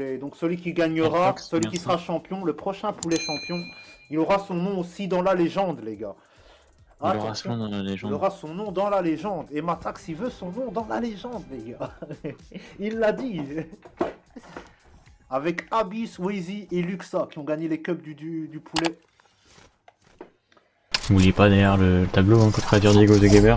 poulet. Donc celui qui gagnera, celui qui sera champion, le prochain poulet champion, il aura son nom aussi dans la légende, les gars. Il aura son nom dans la légende. Il aura son nom dans la légende. Et Matax, il veut son nom dans la légende, les gars. Il l'a dit. Avec Abyss, Weezy et Luxa qui ont gagné les cups du poulet. N'oubliez pas derrière le tableau, hein, créature Diego de Geber.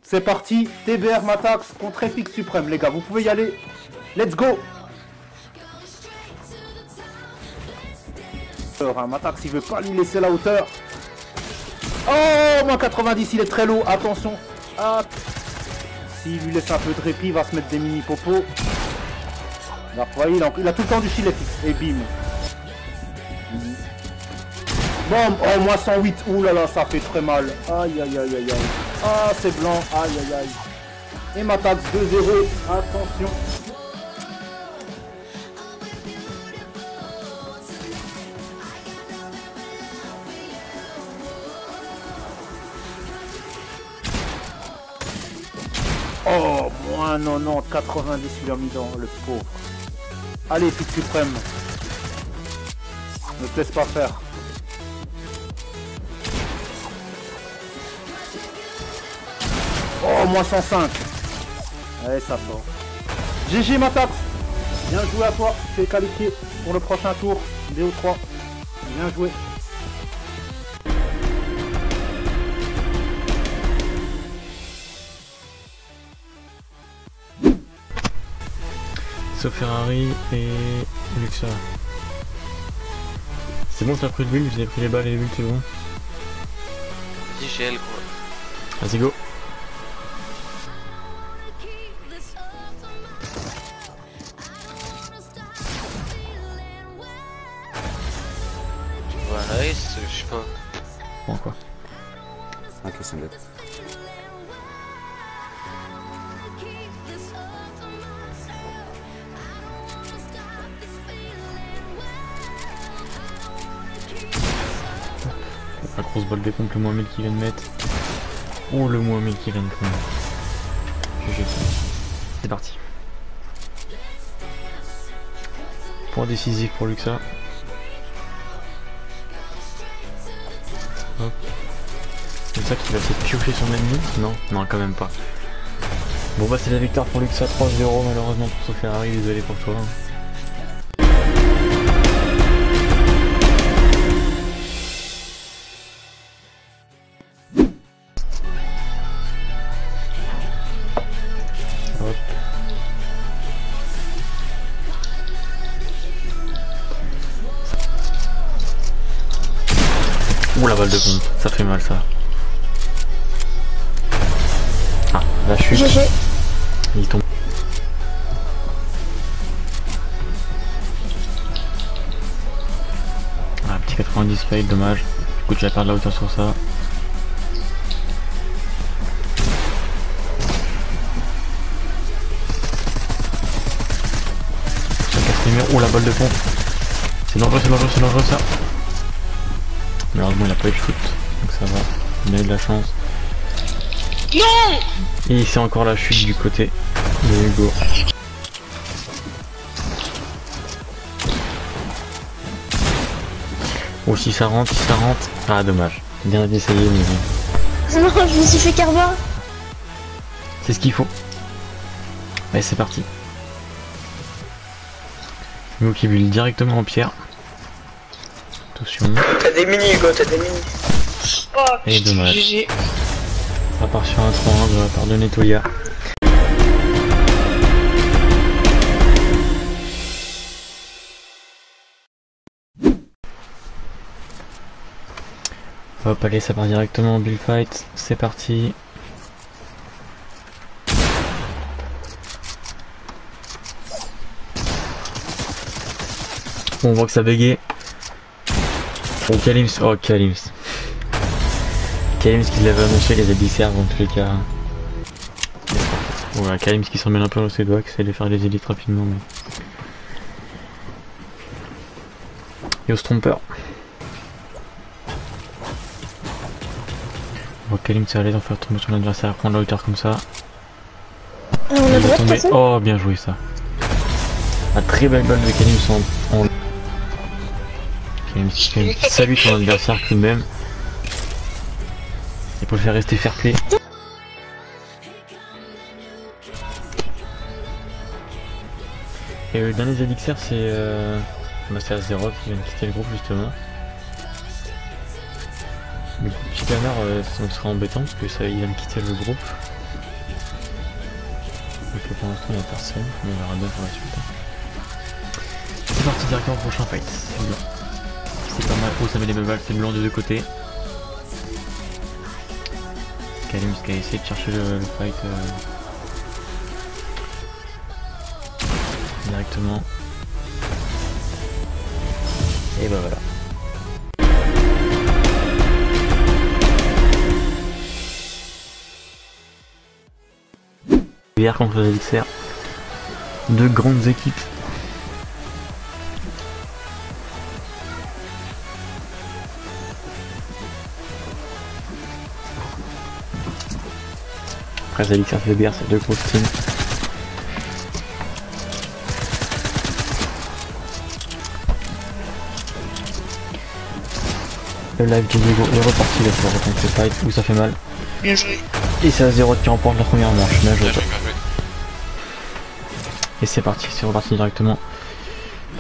C'est parti, TBR Matax contre Epic Suprême, les gars, vous pouvez y aller. Let's go. Matax, il veut pas lui laisser la hauteur. Oh, moins 90, il est très lourd, attention. Ah. S'il lui laisse un peu de répit, il va se mettre des mini popos. Là, vous voyez, il a tout le temps du shield Epic. Et bim. Bon, oh, moins 108. Ouh là là, ça fait très mal. Aïe, aïe, aïe, aïe, aïe. Ah, c'est blanc. Aïe, aïe, aïe. Et Matax 2-0. Attention. Oh, moins 90, 90, il l'a mis dans le pauvre. Allez, Epic Suprême. Ne te laisse pas faire. Oh, moins 105. Allez, ça sort. GG Matax. Bien joué à toi. Tu es qualifié pour le prochain tour. BO3. Bien joué. Ferrari et Luxa. C'est bon, t'as pris le build, vous avez pris les balles et les bulles, c'est bon. JGL quoi. Vas-y, go. Voilà, je sais pas. Bon, quoi. Ok, c'est bête. La grosse balle de pompe, le moins 1000 qui vient de mettre. Oh, le moins 1000 qui vient de prendre. GG. C'est parti. Point décisif pour Luxa. Hop. C'est ça qui va se piocher son ennemi? Non, non, quand même pas. Bon bah c'est la victoire pour Luxa 3-0 malheureusement pour Ferrari, désolé pour toi. Hop. Ouh la balle de pompe, ça fait mal ça. Ah, la chute. GG. Il tombe. Ah, petit 90 fail, dommage. Du coup, tu vas perdre la hauteur sur ça. Ça casse les murs. Oh, la balle de pompe. C'est dangereux, c'est dangereux, c'est dangereux ça. Malheureusement, il a pas eu de shoot. Donc ça va. Il a eu de la chance. Non. Et c'est encore la chute du côté de Hugo. Oh, si ça rentre, si ça rentre. Ah, dommage. Bien essayé, mais Non, je me suis fait carva. c'est ce qu'il faut. Allez, c'est parti. Hugo qui bulle directement en pierre. Attention. T'as des mini, Hugo, t'as des mini. Oh, Et dommage. GG. Ça part sur un 3-1 de la part de Netoya. Hop, allez, ça part directement en build fight. C'est parti. On voit que ça bégaye. Oh, Kalims. Oh, Kalims. Kalims qui l'avait annoncé, les éditeurs dans tous les cas. Voilà, Kalims qui s'en mêle un peu dans ses doigts, qui essaie de faire les élites rapidement. Mais... Yo Stromper. On voit Kalims à l'aise en faire tomber son adversaire, prendre la hauteur comme ça. On a le droit de passer. Oh, bien joué ça. Un très belle balle de Kalims en... Kalims qui salue son adversaire tout de même. Et pour le faire rester fair play. Et le dernier Elixir c'est Azeroth qui vient de quitter le groupe justement. Le petit canard ça sera embêtant parce que ça il vient de quitter le groupe. Donc pour l'instant il n'y a personne, mais on verra bien pour la suite. C'est parti directement au prochain fight. C'est bien. C'est pas mal. Oh ça met les balles, c'est blanc des deux côtés. Kalims qui a essayé de chercher le fight directement. Et bah voilà. Hier contre les Elixir. Deux grandes équipes. Après les Elixir fait bière, c'est deux grosses teams. Le live de Diego est reparti, là pour reprendre ce fight où ça fait mal. Bien joué. Et c'est Azeroth qui remporte la première manche. Bien joué. Et c'est parti, c'est reparti directement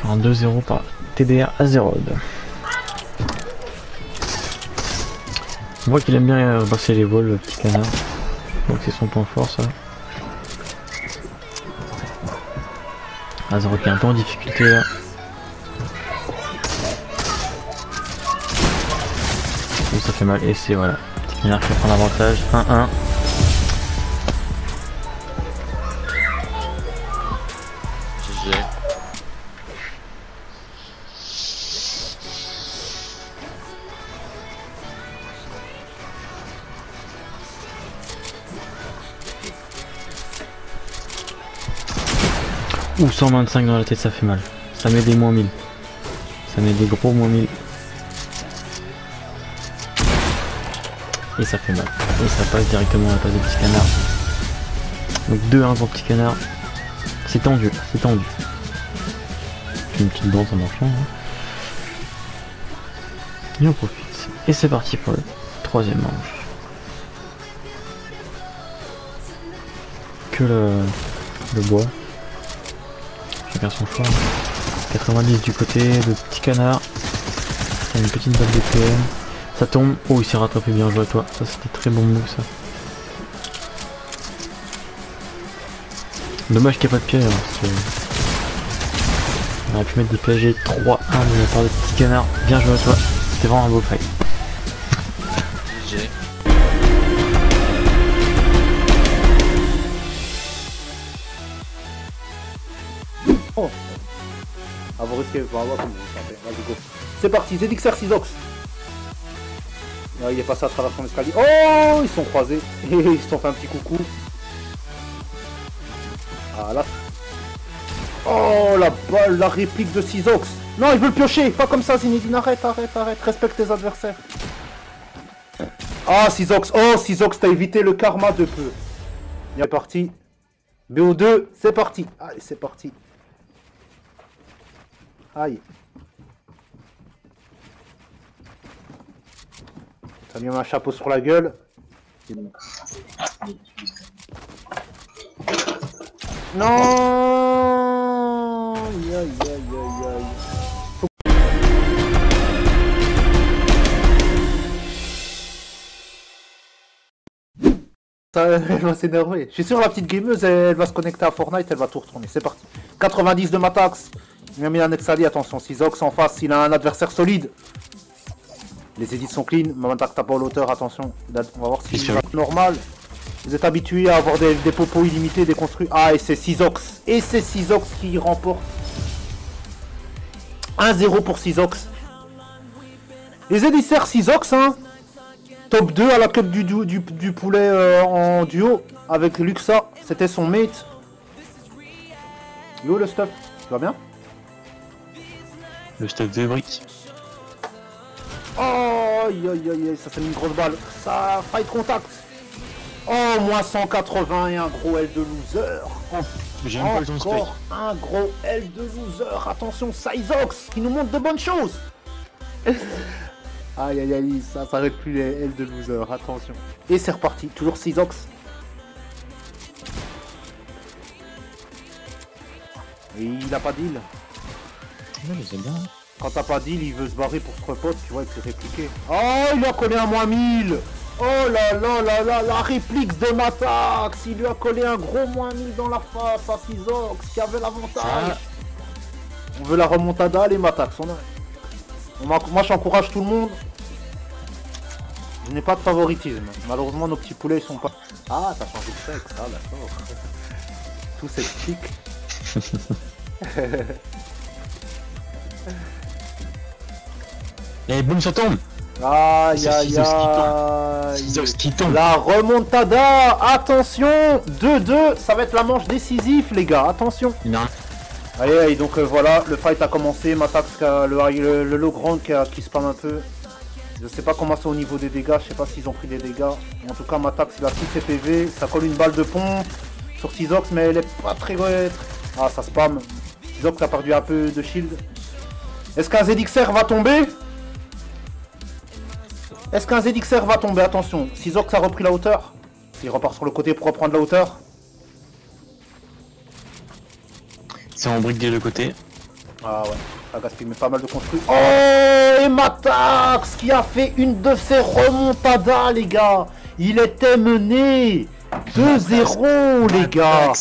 par un 2-0 par TDR Azeroth. On voit qu'il aime bien passer les vols, le petit canard. Donc c'est son point fort ça. Azeroth qui est un peu en difficulté là. Et ça fait mal et c'est voilà. Petit canard qui prend l'avantage. 1-1. Ouh 125 dans la tête ça fait mal. Ça met des moins 1000. Ça met des gros moins 1000. Et ça fait mal. Et ça passe directement à la place de Petit Canard. Donc 2-1 pour Petit Canard. C'est tendu, c'est tendu. Une petite danse en marchant. Hein. Et on profite. Et c'est parti pour le troisième manche. Que le bois. Chacun son choix. 90 du côté de Petit Canard. Une petite balle de PM. Ça tombe. Oh il s'est rattrapé, bien joué à toi. Ça c'était très bon move ça. Dommage qu'il n'y a pas de piège. Hein, on aurait pu mettre des PG 3-1 de la part de Petit Canard. Bien joué à toi. C'était vraiment un beau fight. Oh. Ah vous risquez, on va voir comment vous sentez. Vas-y go. C'est parti, Elixir Sizox. Ah, il est passé à travers son escalier. Oh, ils sont croisés. Et ils se sont fait un petit coucou. Ah là. Oh la balle, la réplique de Sizox. Non, il veut le piocher. Pas comme ça, Zinedine. Arrête, arrête, arrête. Respecte tes adversaires. Ah, Sizox. Oh, Sizox, t'as évité le karma de peu. Il est parti. BO2, c'est parti. Allez, c'est parti. Aïe. T'as mis un chapeau sur la gueule. Non. Aïe aïe aïe aïe aïe. Ça, elle va s'énerver. Je suis sûr la petite gameuse elle va se connecter à Fortnite, elle va tout retourner. C'est parti. 90 de Matax. Il m'a mis un Exali, attention. Sizox en face, il a un adversaire solide. Les édits sont clean, Matax tape pas l'auteur, attention. On va voir si c'est normal. Vous êtes habitués à avoir des popos illimités, des construits. Ah, et c'est Sizox. Et c'est Sizox qui remporte. 1-0 pour Sizox. Les éditeurs Sizox, hein. Top 2 à la cup du poulet en duo avec Luxa. C'était son mate. Yo le stuff, tu vas bien? Le stuff de briques. Oh, aïe aïe aïe, ça fait une grosse balle. Ça fight contact. Oh, moins 180 et un gros L de loser. J'aime pas le ton spray. Encore un gros L de loser. Attention, Sizox qui nous montre de bonnes choses. Aïe aïe aïe, ça s'arrête plus les L de loser. Attention. Et c'est reparti, toujours Sizox. Et il a pas deal. Ouais, mais c'est bien. Quand t'as pas deal, il veut se barrer pour se repote, tu vois, et puis répliquer. Oh, il a collé un moins 1000. Oh là là là là, la réplique de Matax. Il lui a collé un gros moins 1000 dans la face à Sizox qui avait l'avantage. On veut la remontada, les Matax. Moi, j'encourage tout le monde. Je n'ai pas de favoritisme. Malheureusement, nos petits poulets, ils sont pas... Ah, t'as changé de sexe, ah d'accord. Tout s'explique. Et boum, ça tombe. Aïe C'est aïe Sizox aïe. qui tombe. La remontada. Attention. 2-2. Ça va être la manche décisive les gars. Attention. Non. Allez, allez, donc voilà. Le fight a commencé. Matax, le low ground qui spam un peu. Je sais pas comment c'est au niveau des dégâts. Je sais pas s'ils ont pris des dégâts. En tout cas Matax il a tous ses PV. Ça colle une balle de pompe sur Sizox mais elle est pas très... Ah ça spam. Sizox a perdu un peu de shield. Est-ce qu'un ZXR va tomber? Est-ce qu'un ZXR va tomber? Attention, Sizox a repris la hauteur. Il repart sur le côté pour reprendre la hauteur. C'est en brique des deux côtés. Ah ouais, ça gaspille mais pas mal de construits. Oh, et Matax qui a fait une de ses remontadas les gars. Il était mené 2-0 les gars.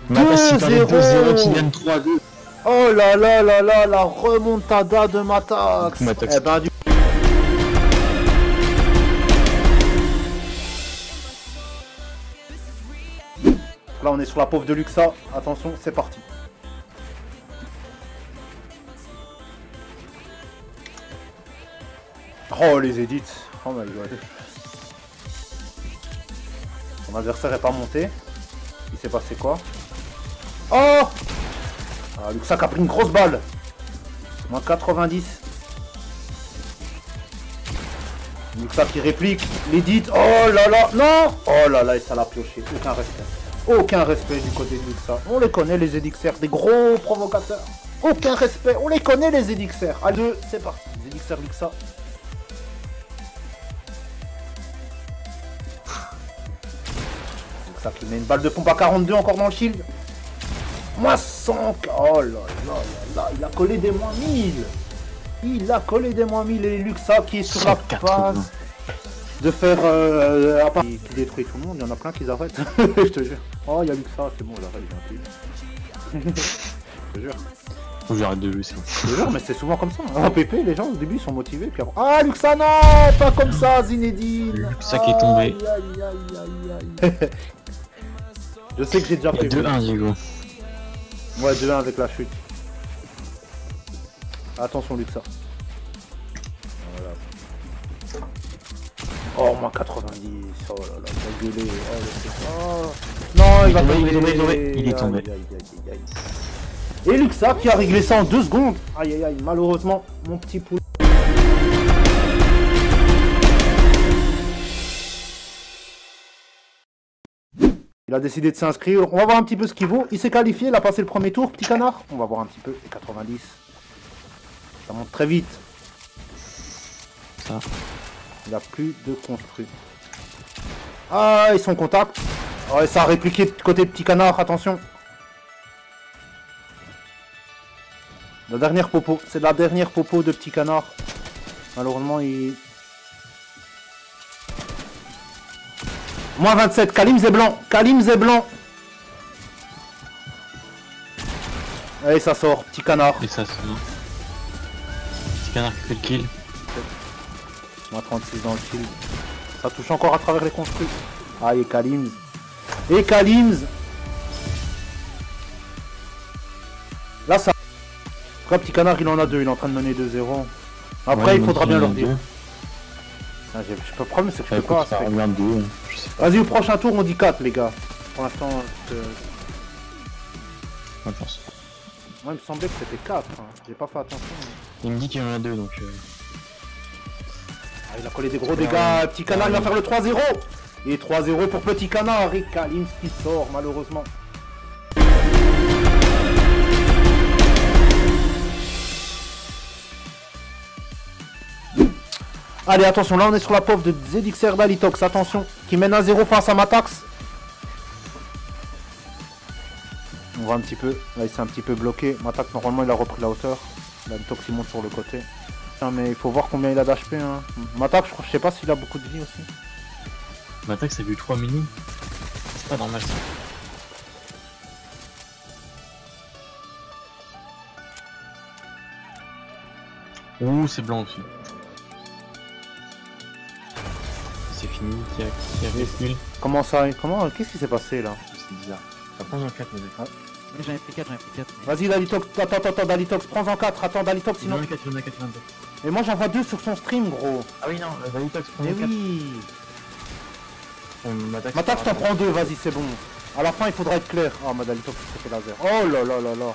Matax, il parlait 2-0 qui 2-0. gagne 3-2. Oh là là là là, la remontada de Matax. Matax. Eh ben, là on est sur la pauvre de Luxa. Attention, c'est parti. Oh les edits. Oh my god. Son adversaire est pas monté. Il s'est passé quoi? Oh! Ah, Luxa qui a pris une grosse balle. Moins 90. Luxa qui réplique. L'édit. Oh là là. Non! Oh là là, et ça l'a pioché. Aucun respect. Aucun respect du côté de Luxa. On les connaît les ZXR, des gros provocateurs. Aucun respect. On les connaît les ZXR. Allez, 2, c'est parti. ZXR Luxa. Luxa qui met une balle de pompe à 42 encore dans le shield. Moins 100. Oh là là là là. Il a collé des moins 1000. Il a collé des moins 1000 et Luxa qui est sur la 180. phase de faire qui détruit tout le monde. Il y en a plein qui arrêtent. Je te jure. Oh, il y a Luxa, c'est bon, j'arrête, je te jure. Faut que j'arrête de jouer ça. Je te jure, mais c'est souvent comme ça. En PP, les gens au début ils sont motivés. Puis après... Ah, Luxa, non, pas comme ça, Zinedine. Luxa qui est tombé. Aïe, aïe, aïe, aïe, aïe. Je sais que j'ai déjà Il y a prévu. 2-1, Diego. Ouais, 2-1 avec la chute. Attention, Luxa. Voilà. Oh, moins 90. Oh là là, il va gueuler. Oh, non, il va tomber. Il est tombé. Aïe, aïe, aïe, aïe. Et Luxa qui a réglé ça en 2 secondes. Aïe, aïe, aïe. Malheureusement, mon petit poulet. Il a décidé de s'inscrire. On va voir un petit peu ce qu'il vaut. Il s'est qualifié, il a passé le premier tour, petit canard. On va voir un petit peu. Et 90. Ça monte très vite. Ça. Il a plus de construit. Ah, ils sont en contact. Oh, et ça a répliqué côté petit canard, attention. La dernière popo. C'est la dernière popo de petit canard. Malheureusement, il... Moins 27, Kalim Zeblanc. Kalim Zeblanc. Allez, ça sort, petit canard. Et ça, c'est bon. Petit canard qui fait le kill. Moins 36 dans le kill. Ça touche encore à travers les construits. Ah, et Kalims. Et Kalims. Là, ça... Après, petit canard, il en a 2. Il est en train de mener 2-0. Après, Ouais, il faudra bien leur dire. Le problème c'est que je peux pas. Ça revient de 2, je sais pas. Vas-y, au prochain tour on dit 4 les gars. Pour l'instant, Bonne chance. moi il me semblait que c'était 4. Hein. J'ai pas fait attention. Il me dit qu'il y en a 2 donc. Ah, il a collé des gros dégâts. Petit Canard il va faire le 3-0. Et 3-0 pour Petit Canard. Et Kalim qui sort malheureusement. Allez, attention, là on est sur la pauvre de ZXR d'Alitox, attention, qui mène à 0 face à Matax. On voit un petit peu, là il s'est un petit peu bloqué. Matax normalement il a repris la hauteur. L'Alitox il monte sur le côté. Putain, mais il faut voir combien il a d'HP. Hein. Matax, je sais pas s'il a beaucoup de vie aussi. Matax a vu 3 mini. C'est pas normal ça. Ouh, c'est blanc aussi. C'est fini, qui a fait Comment ça? Qu'est-ce qui s'est passé là? C'est bizarre. Ça prend un 4, mais d'accord. Mais j'en ai pris 4, j'en ai pris 4. Vas-y Dalitox, attends, Dalitox, prends en 4, attends Dalitox sinon. Il y en a 4, il y en a 4, il y en a 2. Et moi j'en vois 2 sur son stream gros. Ah oui, non, Dalitox prend Mais 4. oui. Matax t'en prends 2, vas-y c'est bon. À la fin il faudra être clair. Oh ma Dalitox s'est fait laser. Oh là là là là.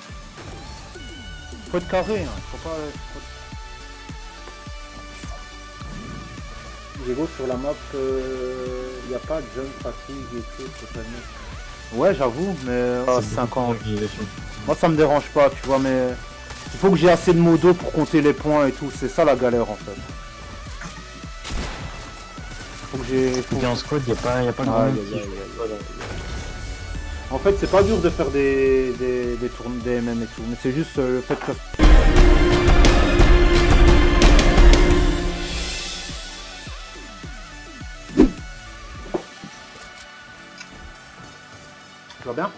Faut être carré, hein. Faut pas... Diego sur la map, y a pas de jump fatigue et tout totalement. Ouais j'avoue, mais 50. Moi ça me dérange pas, tu vois, mais il faut que j'ai assez de modo pour compter les points et tout, c'est ça la galère en fait. Faut que j'ai... En squad, y a pas de monde. En fait c'est pas dur de faire des tournées, des MM et tout, mais c'est juste le fait que... Tu vas bien?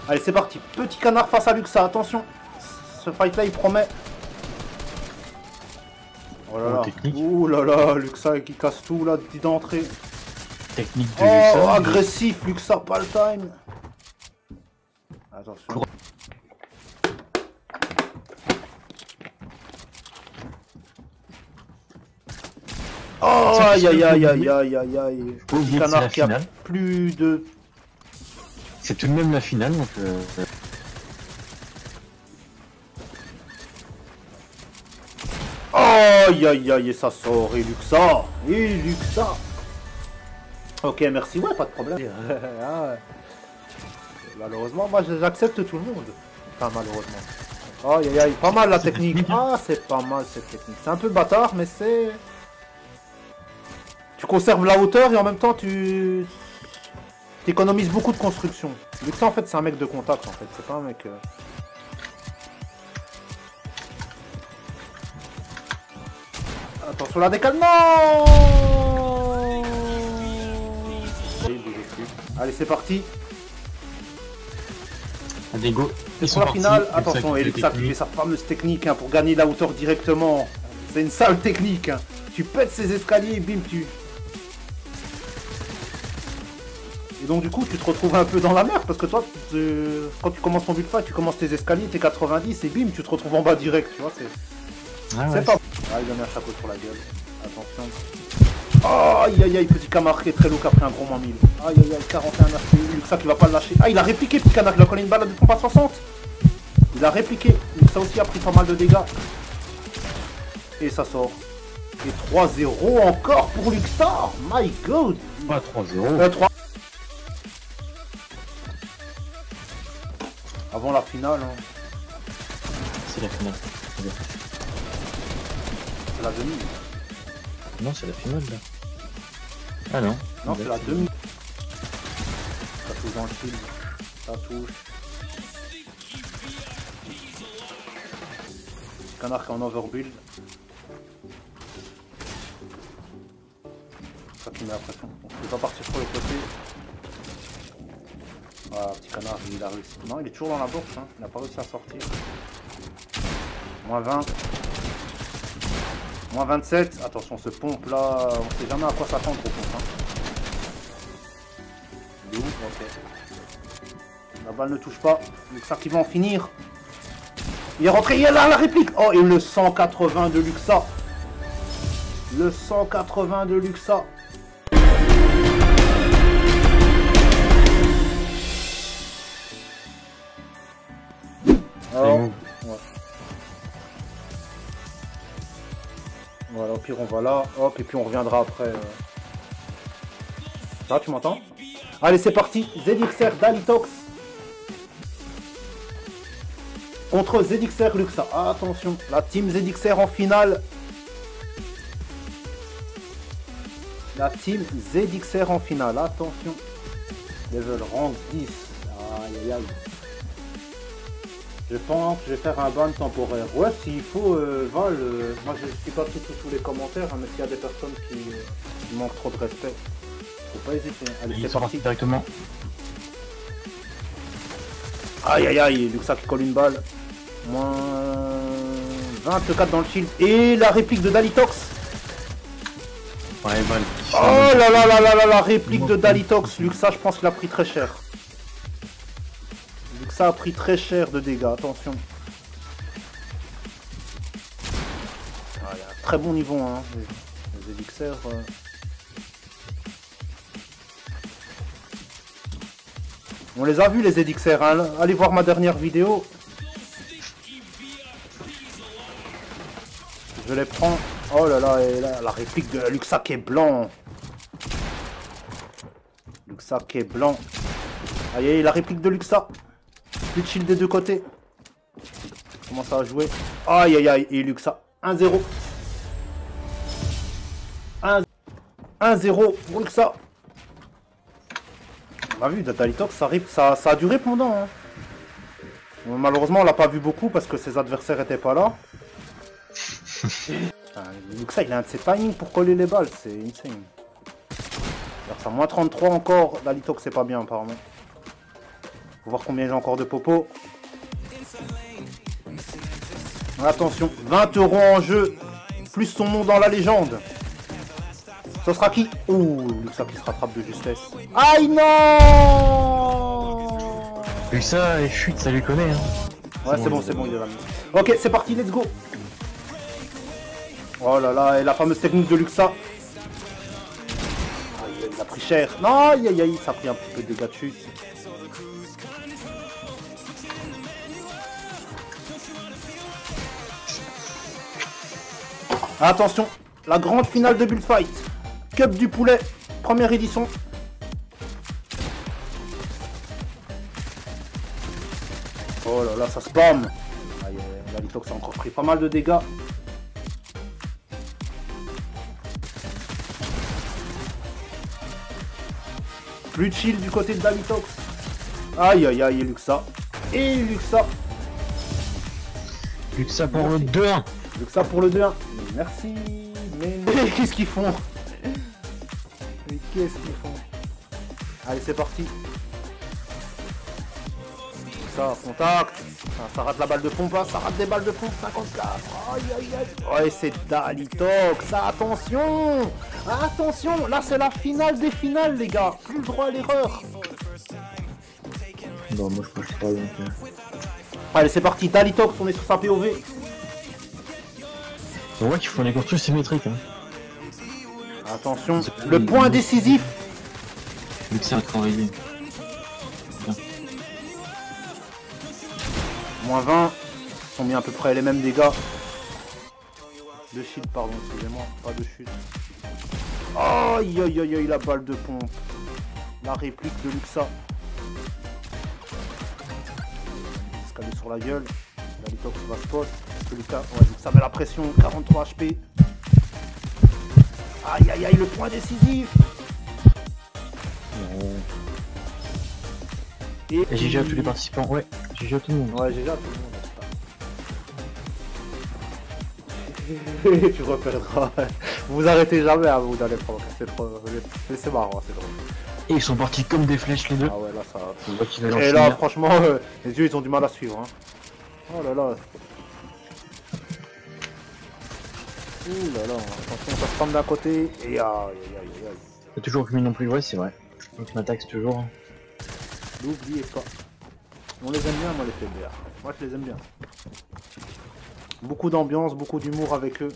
Allez c'est parti, Petit Canard face à Luxa, attention. Ce fight là il promet. Oh là là, ouh là là, Luxa qui casse tout là d'entrée. Technique de Luxa. Oh agressif Luxa, pas le time. Attention. Oh aïe aïe aïe aïe aïe aïe aïe. Petit Canard qui a plus de... C'est tout de même la finale, donc... Oh aïe aïe aïe, et ça sort, et Luxa. Ok, merci, ouais, pas de problème. Malheureusement, moi j'accepte tout le monde. Enfin, malheureusement. Aïe aïe aïe, pas mal la technique. Ah, c'est pas mal cette technique. C'est un peu bâtard, mais c'est... Tu conserves la hauteur et en même temps tu... T'économises beaucoup de construction. Luxa en fait c'est un mec de contact en fait, c'est pas un mec... Attention la décale, non. Allez c'est parti. Allez go. Pour la finale, attention, et Luxa qui fait sa fameuse technique hein, pour gagner la hauteur directement. C'est une sale technique. Hein. Tu pètes ces escaliers et bim tu... Et donc du coup tu te retrouves un peu dans la merde parce que toi quand tu commences ton but de fight, tu commences tes escaliers, t'es 90 et bim tu te retrouves en bas direct, tu vois, c'est pas... Ah il a mis un chapeau sur la gueule, attention. Oh, aïe aïe aïe, Petit Canard qui est très lourd qui a pris un gros moins 1000. Aïe aïe aïe, 41 HP, Luxa qui va pas le lâcher. Ah il a répliqué Petit Canard, il a collé une balle de pompe à 60. Il a répliqué, Luxa aussi a pris pas mal de dégâts. Et ça sort. Et 3-0 encore pour Luxa, my god. Pas 3-0. 3. Avant la finale, hein. C'est la finale. C'est la demi. Non, c'est la finale là. Ah non. Non, c'est la demi. Ça touche dans le shield. Ça touche. Canard qui est en overbuild. Ça qui met la pression. On ne peut pas partir sur le côté. Ah, Petit Canard, il a réussi. Non, il est toujours dans la bourse, hein. Il n'a pas réussi à sortir. Moins 20. Moins 27. Attention, ce pompe là, on sait jamais à quoi s'attendre au pompe. Hein. Il est où? Ok. La balle ne touche pas. Luxa qui va en finir. Il est rentré, il est là la réplique. Oh, et le 180 de Luxa. Le 180 de Luxa. Alors, ouais. Voilà, au pire on va là, hop, et puis on reviendra après. Ça, tu m'entends? Allez, c'est parti. ZXR Dalitox contre ZXR Luxa. Ah, attention, la team ZXR en finale. La team ZXR en finale, attention. Level rank 10. Aïe aïe aïe. Je pense que je vais faire un ban temporaire. Ouais, s'il faut, Val, moi je ne suis pas tout sous les commentaires, hein, mais s'il y a des personnes qui manquent trop de respect, faut pas hésiter. Allez, c'est parti directement. Aïe aïe aïe, Luxa qui colle une balle. Moins 24 dans le shield. Et la réplique de Dalitox. Ouais, balle. Oh là là là là là, la réplique de Dalitox. Luxa, je pense qu'il a pris très cher. Luxa a pris très cher de dégâts, attention. Ah, il y a un très bon niveau, hein. Les élixirs. On les a vus, les élixirs, hein. Allez voir ma dernière vidéo. Je les prends. Oh là là, et là, la réplique de Luxa qui est blanc. Luxa qui est blanc. Aïe aïe, la réplique de Luxa. Plus de shield des deux côtés. Comment ça va jouer? Aïe aïe aïe, et Luxa. 1-0. 1-0 pour Luxa. On a vu, Dalitox, ça a duré pendant. Hein. Malheureusement, on l'a pas vu beaucoup parce que ses adversaires étaient pas là. Luxa, il a un de ses timings pour coller les balles, c'est insane. Ça, moins 33 encore. Dalitox, c'est pas bien apparemment. Faut voir combien j'ai encore de popo. Attention, 20 € en jeu, plus son nom dans la légende. Ce sera qui? Ouh, Luxa qui se rattrape de justesse. Aïe non! Luxa et chute, ça lui connaît. Hein. Ouais, c'est bon, il est là. Ok, c'est parti, let's go. Oh là là, et la fameuse technique de Luxa. Aïe, il a pris cher. Non, aïe aïe aïe, ça a pris un petit peu de dégâts de chute. Attention, la grande finale de Bullfight. Cup du poulet, première édition. Oh là là, ça spam. Aïe, Dalitox a encore pris pas mal de dégâts. Plus de shield du côté de Dalitox. Aïe aïe aïe, Luxa. Et Luxa. Luxa pour le 2-1. Luxa pour le 2-1. Merci. Mais qu'est-ce qu'ils font? Mais qu'est-ce qu'ils font? Allez, c'est parti. Ça, contact. Ça rate la balle de pompe, hein. Ça rate des balles de pompe. 54. Aïe aïe aïe. Ouais, c'est Dalitox. Attention. Attention. Là, c'est la finale des finales, les gars. Plus le droit à l'erreur. Non, moi je pense pas. Donc, Allez, c'est parti. Dalitox, on est sur sa POV. On voit qu'il faut les construire symétriques. Hein. Attention. Le point décisif. Luxa a travaillé. Moins 20. Ils sont mis à peu près les mêmes dégâts. De shield, pardon, excusez-moi. Pas de chute. Aïe aïe aïe aïe, la balle de pompe. La réplique de Luxa. Escalier sur la gueule. Dalitox va spot. Luxa met la pression. 43 HP. Aïe aïe aïe, le point décisif. Et GG à tous les participants. Ouais, GG à tout le monde. Ouais, GG à tout le monde. Tu reperdras. Vous arrêtez jamais à vous d'aller provoquer. C'est trop. C'est marrant, c'est drôle. Et ils sont partis comme des flèches les deux. Ah ouais, là ça. On voit qu'ils veulent Et en là, finir. franchement, les yeux ils ont du mal à suivre. Hein. Oh là là. Ouh là là. Attention, ça se prend d'un côté. Et aïe aïe aïe aïe. C'est toujours que lui non plus, ouais, c'est vrai. Donc il m'attaque toujours. N'oubliez pas. On les aime bien, moi, les TBR. Moi, je les aime bien. Beaucoup d'ambiance, beaucoup d'humour avec eux.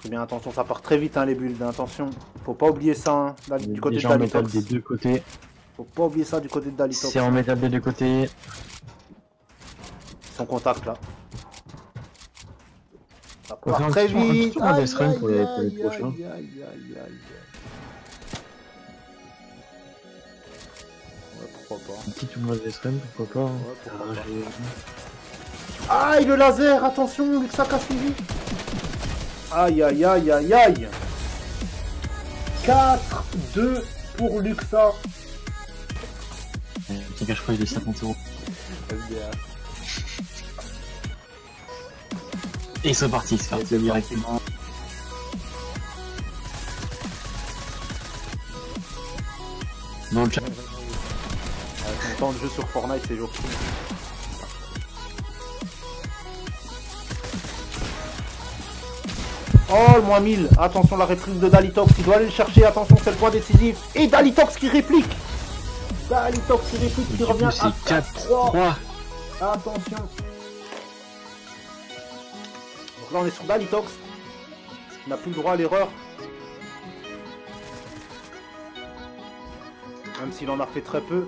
Très bien, attention, ça part très vite hein, les builds, attention. Faut pas oublier ça hein, du côté de Déjà en métal Dalitox. des deux côtés. Faut pas oublier ça du côté de Dalitox. C'est en métal des deux côtés. Son contact là. Ça On va part faire très un petit vite. tour à Death Run pour les Aïe, prochains. aïe, aïe, aïe, aïe. Ouais, pourquoi pas. Un petit tournoi de Death Run, pourquoi pas. Ouais, pourquoi pas. Aïe, le laser, attention, Luxa a suivi. Aïe, aïe, aïe, aïe, aïe. 4-2 pour Luxa. Petit cash prize de 50 €. Et c'est parti, c'est parti directement. Dans le chat. Ton temps de jeu sur Fortnite, c'est jour. Oh, le moins 1000. Attention, la reprise de Dalitox. Il doit aller le chercher. Attention, c'est le point décisif. Et Dalitox qui réplique. Dalitox qui réplique, qui revient à C'est 4-3. Attention. Donc là, on est sur Dalitox. Il n'a plus le droit à l'erreur. Même s'il en a fait très peu.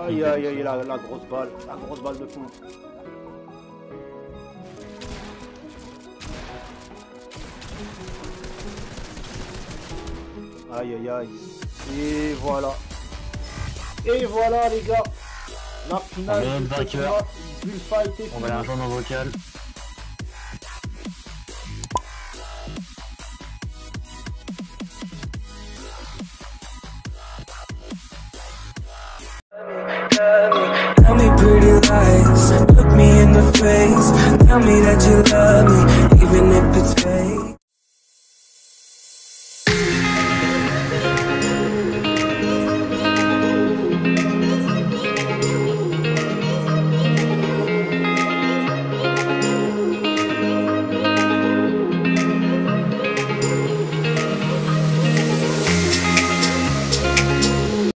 Aïe aïe aïe, la grosse balle de fond. Aïe aïe aïe. Et voilà. Et voilà les gars. La finale On du vainqueur. tournoi. Bullfight est On va aller rejoindre en vocal. Tell me pretty lies, look me in the face. Tell me that you love me,